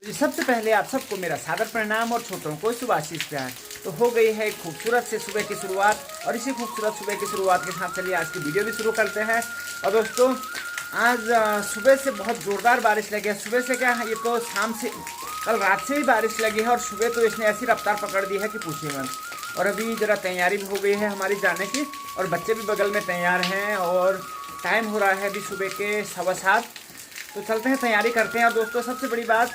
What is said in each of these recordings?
जी सबसे पहले आप सबको मेरा सादर प्रणाम और छोटों को शुभाशीष प्यार। तो हो गई है एक खूबसूरत से सुबह की शुरुआत और इसी खूबसूरत सुबह की शुरुआत के साथ चलिए आज की वीडियो भी शुरू करते हैं। और दोस्तों आज सुबह से बहुत ज़ोरदार बारिश लगी है। सुबह से क्या है, ये तो शाम से कल रात से ही बारिश लगी है और सुबह तो इसने ऐसी रफ्तार पकड़ दी है कि पूछिए मत। और अभी ज़रा तैयारी भी हो गई है हमारी जाने की और बच्चे भी बगल में तैयार हैं और टाइम हो रहा है अभी सुबह के 7:15। तो चलते हैं, तैयारी करते हैं। और दोस्तों सबसे बड़ी बात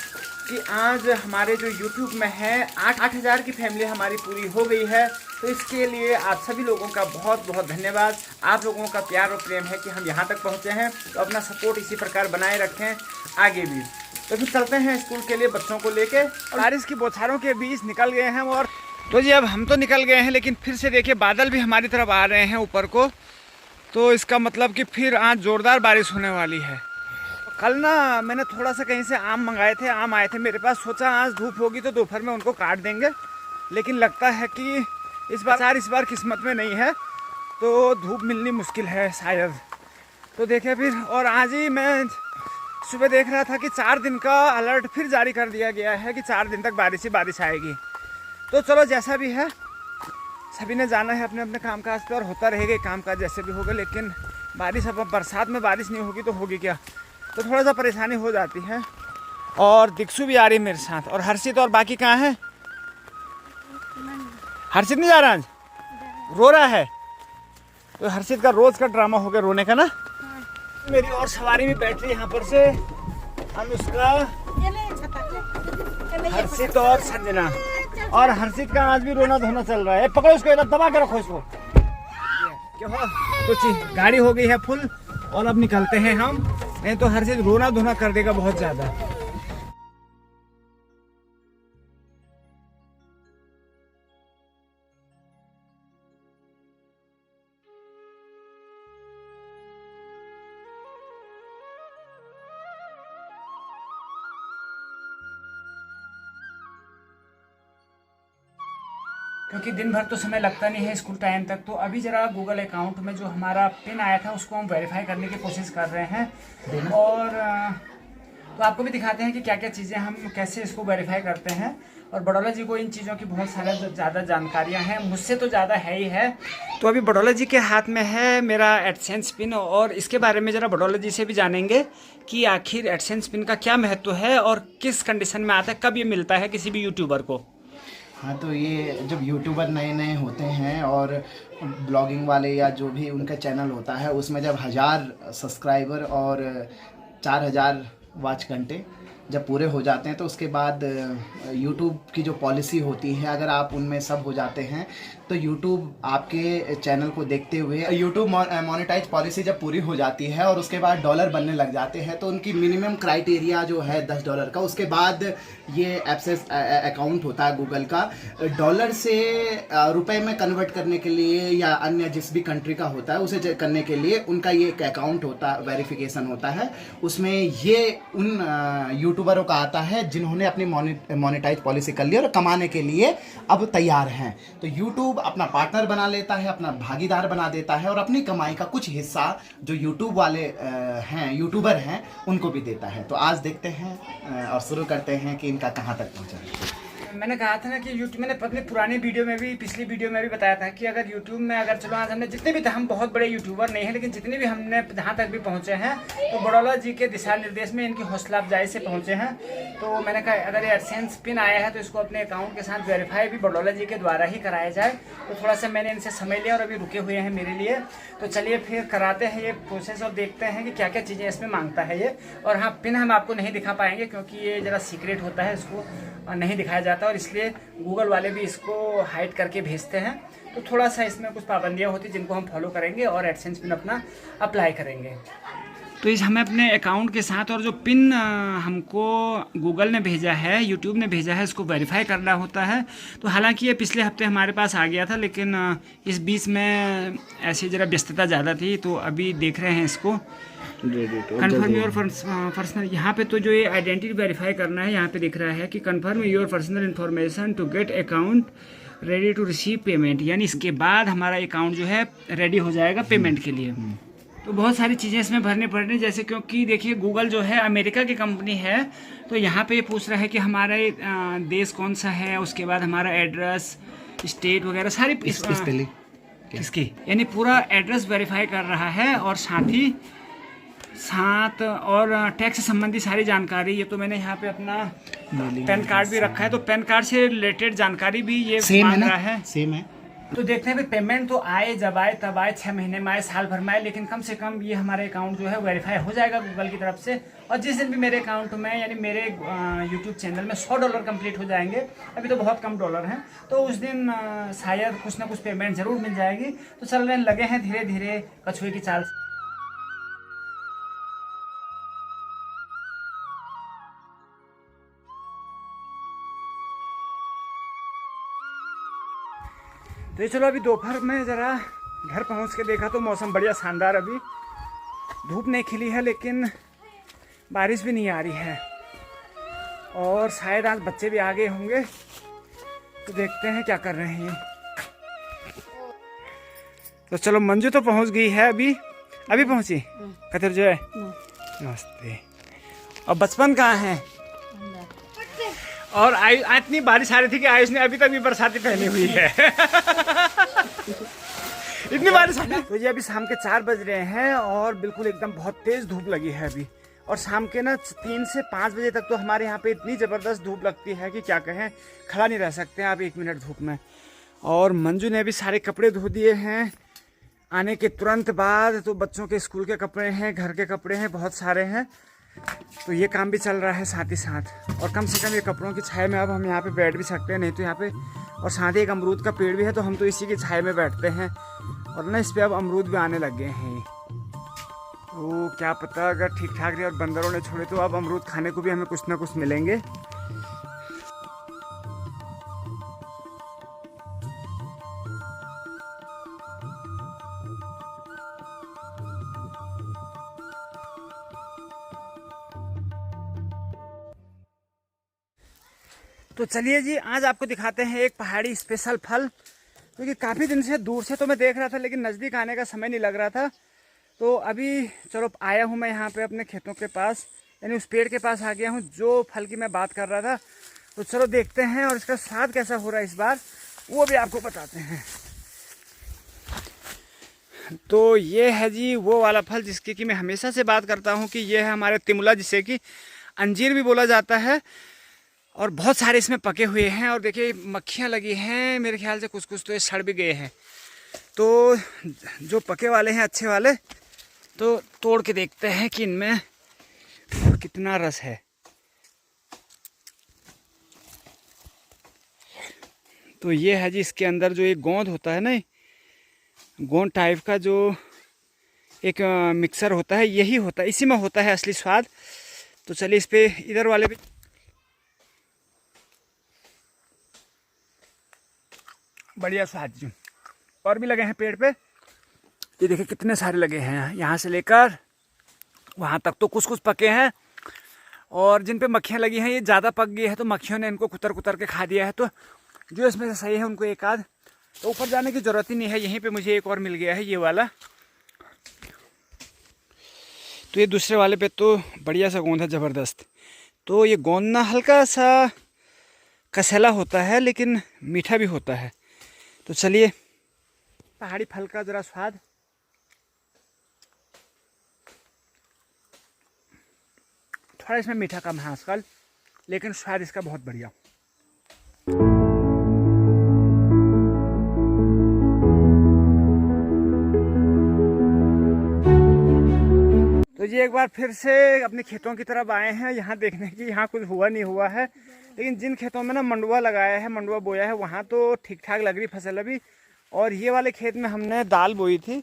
कि आज हमारे जो YouTube में है 8,000 की फैमिली हमारी पूरी हो गई है। तो इसके लिए आप सभी लोगों का बहुत बहुत धन्यवाद। आप लोगों का प्यार और प्रेम है कि हम यहाँ तक पहुँचे हैं। तो अपना सपोर्ट इसी प्रकार बनाए रखें आगे भी। तो फिर चलते हैं स्कूल के लिए बच्चों को लेके। बारिश की बौछारों के बीच निकल गए हैं और तो जी अब हम तो निकल गए हैं, लेकिन फिर से देखिए बादल भी हमारी तरफ आ रहे हैं ऊपर को। तो इसका मतलब कि फिर आज ज़ोरदार बारिश होने वाली है। कल ना मैंने थोड़ा सा कहीं से आम मंगाए थे, आम आए थे मेरे पास। सोचा आज धूप होगी तो दोपहर में उनको काट देंगे, लेकिन लगता है कि इस बार किस्मत में नहीं है, तो धूप मिलनी मुश्किल है शायद। तो देखे फिर। और आज ही मैं सुबह देख रहा था कि 4 दिन का अलर्ट फिर जारी कर दिया गया है कि 4 दिन तक बारिश ही बारिश आएगी। तो चलो जैसा भी है, सभी ने जाना है अपने अपने कामकाज पे और होता रहेगा कामकाज जैसे भी होगा। लेकिन बारिश, अब बरसात में बारिश नहीं होगी तो होगी क्या, तो थोड़ा सा परेशानी हो जाती है। और दिक्सू भी आ रही है मेरे साथ और हर्षित। और बाकी कहाँ है? हर्षित नहीं जा रहा, आज रो रहा है। तो हर्षित का रोज का ड्रामा हो गया रोने का ना। मेरी और सवारी भी बैठ रही यहाँ पर से, अनुष्का, हर्षित और संजना। और हर्षित का आज भी रोना धोना चल रहा है। पकड़ो इसको, इधर दबा के रखो इसको। क्यों कुछ गाड़ी हो गई है फुल और अब निकलते हैं हम, नहीं तो हर्षित रोना धोना कर देगा बहुत ज्यादा। क्योंकि दिन भर तो समय लगता नहीं है स्कूल टाइम तक। तो अभी ज़रा गूगल अकाउंट में जो हमारा पिन आया था उसको हम वेरीफाई करने की कोशिश कर रहे हैं। और तो आपको भी दिखाते हैं कि क्या क्या चीज़ें हम कैसे इसको वेरीफाई करते हैं। और बड़ौला जी को इन चीज़ों की बहुत सारा ज़्यादा जानकारियाँ हैं, मुझसे तो ज़्यादा है ही है। तो अभी बड़ौला जी के हाथ में है मेरा एडसेंस पिन और इसके बारे में ज़रा बड़ौला जी से भी जानेंगे कि आखिर एडसेंस पिन का क्या महत्व है और किस कंडीशन में आता है, कब ये मिलता है किसी भी यूट्यूबर को। हाँ, तो ये जब यूट्यूबर नए नए होते हैं और ब्लॉगिंग वाले या जो भी उनका चैनल होता है उसमें जब 1000 सब्सक्राइबर और 4000 वॉच घंटे जब पूरे हो जाते हैं तो उसके बाद यूट्यूब की जो पॉलिसी होती है, अगर आप उनमें सब हो जाते हैं तो यूट्यूब आपके चैनल को देखते हुए यूट्यूब मोनेटाइज पॉलिसी जब पूरी हो जाती है और उसके बाद डॉलर बनने लग जाते हैं, तो उनकी मिनिमम क्राइटेरिया जो है $10 का, उसके बाद ये एक्सेस अकाउंट होता है गूगल का, डॉलर से रुपए में कन्वर्ट करने के लिए या अन्य जिस भी कंट्री का होता है उसे करने के लिए उनका ये एक अकाउंट होता है, वेरिफिकेशन होता है। उसमें ये उन यूट्यूबरों का आता है जिन्होंने अपनी मोनेटाइज पॉलिसी कर ली और कमाने के लिए अब तैयार हैं। तो यूट्यूब अपना पार्टनर बना लेता है, अपना भागीदार बना देता है और अपनी कमाई का कुछ हिस्सा जो यूट्यूब वाले हैं, यूट्यूबर हैं, उनको भी देता है। तो आज देखते हैं और शुरू करते हैं कि इनका कहाँ तक पहुँचा है। मैंने कहा था ना कि यूट्यूब, मैंने अपनी पुरानी वीडियो में भी, पिछली वीडियो में भी बताया था कि अगर यूट्यूब में अगर चलो आज हमने जितने भी, हम बहुत बड़े यूट्यूबर नहीं हैं, लेकिन जितने भी हमने जहाँ तक भी पहुँचे हैं तो बड़ौला जी के दिशा निर्देश में, इनकी हौसला अफजाई से पहुँचे हैं। तो मैंने कहा अगर ये एडसेंस पिन आया है तो इसको अपने अकाउंट के साथ वेरीफाई भी बड़ौला जी के द्वारा ही कराया जाए। तो थोड़ा सा मैंने इनसे समय लिया और अभी रुके हुए हैं मेरे लिए। तो चलिए फिर कराते हैं ये प्रोसेस और देखते हैं कि क्या क्या चीज़ें इसमें मांगता है ये। और हाँ, पिन हम आपको नहीं दिखा पाएंगे क्योंकि ये ज़रा सीक्रेट होता है, इसको नहीं दिखाया जाता और इसलिए गूगल वाले भी इसको हाइड करके भेजते हैं। तो थोड़ा सा इसमें कुछ पाबंदियाँ होती जिनको हम फॉलो करेंगे और एडसेंस पिन अपना अप्लाई करेंगे। तो इस हमें अपने अकाउंट के साथ और जो पिन हमको गूगल ने भेजा है, यूट्यूब ने भेजा है, इसको वेरीफाई करना होता है। तो हालांकि ये पिछले हफ्ते हमारे पास आ गया था, लेकिन इस बीच में ऐसी ज़रा व्यस्तता ज़्यादा थी, तो अभी देख रहे हैं इसको। कन्फर्म योर पर्सनल, यहाँ पे तो जो ये आइडेंटिटी वेरीफाई करना है, यहाँ पे दिख रहा है कि confirm your personal information to get account ready to receive payment, यानी इसके बाद हमारा अकाउंट जो है रेडी हो जाएगा पेमेंट के लिए। तो तो बहुत सारी चीज़ें इसमें भरनी पड़ रही, जैसे क्योंकि देखिए गूगल जो है अमेरिका की कंपनी है, तो यहाँ पे ये पूछ रहा है कि हमारे देश कौन सा है, उसके बाद हमारा एड्रेस, स्टेट वगैरह सारी किसकी यानी पूरा एड्रेस वेरीफाई कर रहा है, और साथ और टैक्स से संबंधी सारी जानकारी। ये तो मैंने यहाँ पे अपना पैन कार्ड भी रखा है, तो पैन कार्ड से रिलेटेड जानकारी भी ये मांग रहा है। सेम है। तो देखते हैं भाई पेमेंट तो आए जब आए तब आए, 6 महीने में आए, साल भर में आए, लेकिन कम से कम ये हमारे अकाउंट जो है वेरीफाई हो जाएगा गूगल की तरफ से। और जिस दिन भी मेरे अकाउंट में यानी मेरे यूट्यूब चैनल में $100 कंप्लीट हो जाएंगे, अभी तो बहुत कम डॉलर हैं, तो उस दिन शायद कुछ ना कुछ पेमेंट जरूर मिल जाएगी। तो चल रहे लगे हैं धीरे धीरे कछुए की चाल। तो चलो अभी दोपहर में ज़रा घर पहुंच के देखा तो मौसम बढ़िया शानदार, अभी धूप नहीं खिली है लेकिन बारिश भी नहीं आ रही है, और शायद आज बच्चे भी आ गए होंगे, तो देखते हैं क्या कर रहे हैं। तो चलो मंजू तो पहुंच गई है, अभी पहुंची कतर जो है। नमस्ते। और बचपन कहाँ है? और इतनी बारिश आ रही थी कि आयुष ने अभी तक भी बरसाती पहनी हुई है। इतनी बारिश आ रही। तो ये अभी शाम के 4 बज रहे हैं और बिल्कुल एकदम बहुत तेज धूप लगी है अभी, और शाम के ना 3 से 5 बजे तक तो हमारे यहाँ पे इतनी ज़बरदस्त धूप लगती है कि क्या कहें, खड़ा नहीं रह सकते हैं आप 1 मिनट धूप में। और मंजू ने भी सारे कपड़े धो दिए हैं आने के तुरंत बाद, तो बच्चों के स्कूल के कपड़े हैं, घर के कपड़े हैं, बहुत सारे हैं, तो ये काम भी चल रहा है साथ ही साथ। और कम से कम ये कपड़ों की छाया में अब हम यहाँ पे बैठ भी सकते हैं, नहीं तो यहाँ पे, और साथ ही एक अमरूद का पेड़ भी है, तो हम तो इसी की छाया में बैठते हैं, और ना इस पे अब अमरूद भी आने लग गए हैं। तो क्या पता अगर ठीक ठाक रहे और बंदरों ने छोड़े तो अब अमरूद खाने को भी हमें कुछ ना कुछ मिलेंगे। तो चलिए जी, आज आपको दिखाते हैं एक पहाड़ी स्पेशल फल, क्योंकि काफ़ी दिन से दूर से तो मैं देख रहा था लेकिन नज़दीक आने का समय नहीं लग रहा था। तो अभी चलो आया हूँ मैं यहाँ पे अपने खेतों के पास, यानी उस पेड़ के पास आ गया हूँ जो फल की मैं बात कर रहा था। तो चलो देखते हैं, और इसका स्वाद कैसा हो रहा है इस बार वो भी आपको बताते हैं। तो ये है जी वो वाला फल जिसकी कि मैं हमेशा से बात करता हूँ कि ये है हमारे तिमुला, जिसे कि अंजीर भी बोला जाता है, और बहुत सारे इसमें पके हुए हैं। और देखिए मक्खियाँ लगी हैं, मेरे ख्याल से कुछ कुछ तो ये सड़ भी गए हैं। तो जो पके वाले हैं अच्छे वाले, तो तोड़ के देखते हैं कि इनमें कितना रस है। तो ये है जी इसके अंदर जो एक गोंद होता है ना, गोंद टाइप का जो एक मिक्सर होता है, यही होता है, इसी में होता है असली स्वाद। तो चलिए इस पे इधर वाले भी बढ़िया स्वाद जी, और भी लगे हैं पेड़ पे, ये देखिए कितने सारे लगे हैं, यहाँ से लेकर वहाँ तक तो कुछ कुछ पके हैं, और जिन पे मक्खियाँ लगी हैं ये ज़्यादा पक गई है, तो मक्खियों ने इनको कुतर कुतर के खा दिया है। तो जो इसमें से सही है उनको एक आध, तो ऊपर जाने की ज़रूरत ही नहीं है, यहीं पे मुझे एक और मिल गया है ये वाला। तो ये दूसरे वाले पे तो बढ़िया सा गोंद है, ज़बरदस्त। तो ये गोंद ना हल्का सा कसैला होता है लेकिन मीठा भी होता है। तो चलिए पहाड़ी फल का ज़रा स्वाद, थोड़ा इसमें मीठा कम है आजकल, लेकिन स्वाद इसका बहुत बढ़िया। तो ये एक बार फिर से अपने खेतों की तरफ आए हैं, यहाँ देखने की यहाँ कुछ हुआ नहीं हुआ है, लेकिन जिन खेतों में ना मंडुआ लगाया है, मंडुआ बोया है, वहाँ तो ठीक ठाक लग रही फसल अभी। और ये वाले खेत में हमने दाल बोई थी,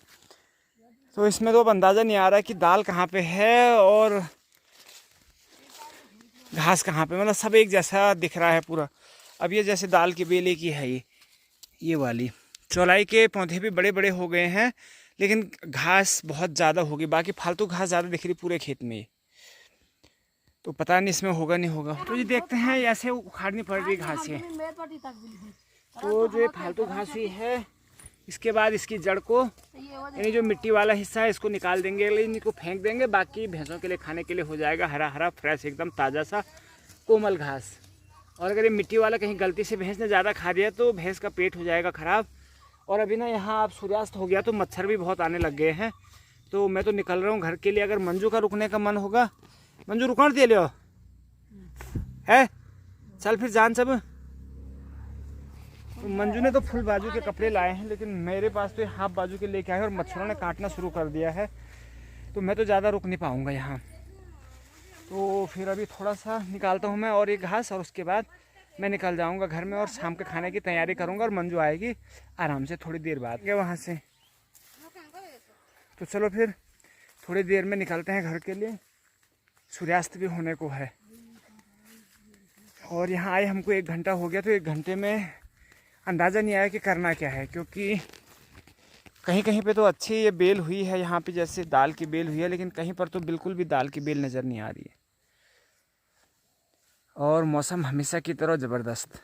तो इसमें तो अब अंदाज़ा नहीं आ रहा कि दाल कहाँ पे है और घास कहाँ पे, मतलब सब एक जैसा दिख रहा है पूरा। अब ये जैसे दाल की बेले की है ये वाली, चौलाई के पौधे भी बड़े बड़े हो गए हैं, लेकिन घास बहुत ज़्यादा होगी, बाकी फालतू घास ज़्यादा दिख रही पूरे खेत में, तो पता नहीं इसमें होगा नहीं होगा। तो ये देखते हैं, ऐसे उखाड़नी पड़ रही घास है। तो जो ये फालतू घास हुई है इसके बाद इसकी जड़ को, यानी जो मिट्टी वाला हिस्सा है, इसको निकाल देंगे, इनको फेंक देंगे। बाकी भैंसों के लिए खाने के लिए हो जाएगा हरा हरा फ्रेश एकदम ताज़ा सा कोमल घास। और अगर ये मिट्टी वाला कहीं गलती से भैंस ने ज़्यादा खा दिया तो भैंस का पेट हो जाएगा ख़राब। और अभी ना यहाँ अब सूर्यास्त हो गया तो मच्छर भी बहुत आने लग गए हैं, तो मैं तो निकल रहा हूँ घर के लिए। अगर मंजू का रुकने का मन होगा, मंजू रुकन दे लियो है, चल फिर जान सब। तो मंजू ने तो फुल बाजू के कपड़े लाए हैं, लेकिन मेरे पास तो हाफ बाजू के लेके आए और मच्छरों ने काटना शुरू कर दिया है, तो मैं तो ज़्यादा रुक नहीं पाऊँगा यहाँ। तो फिर अभी थोड़ा सा निकालता हूँ मैं और एक घास, और उसके बाद मैं निकल जाऊँगा घर में और शाम के खाने की तैयारी करूँगा। और मंजू आएगी आराम से थोड़ी देर बाद के वहाँ से। तो चलो फिर थोड़ी देर में निकलते हैं घर के लिए, सूर्यास्त भी होने को है। और यहाँ आए हमको 1 घंटा हो गया, तो 1 घंटे में अंदाज़ा नहीं आया कि करना क्या है, क्योंकि कहीं कहीं पे तो अच्छी ये बेल हुई है, यहाँ पे जैसे दाल की बेल हुई है, लेकिन कहीं पर तो बिल्कुल भी दाल की बेल नज़र नहीं आ रही है। और मौसम हमेशा की तरह ज़बरदस्त।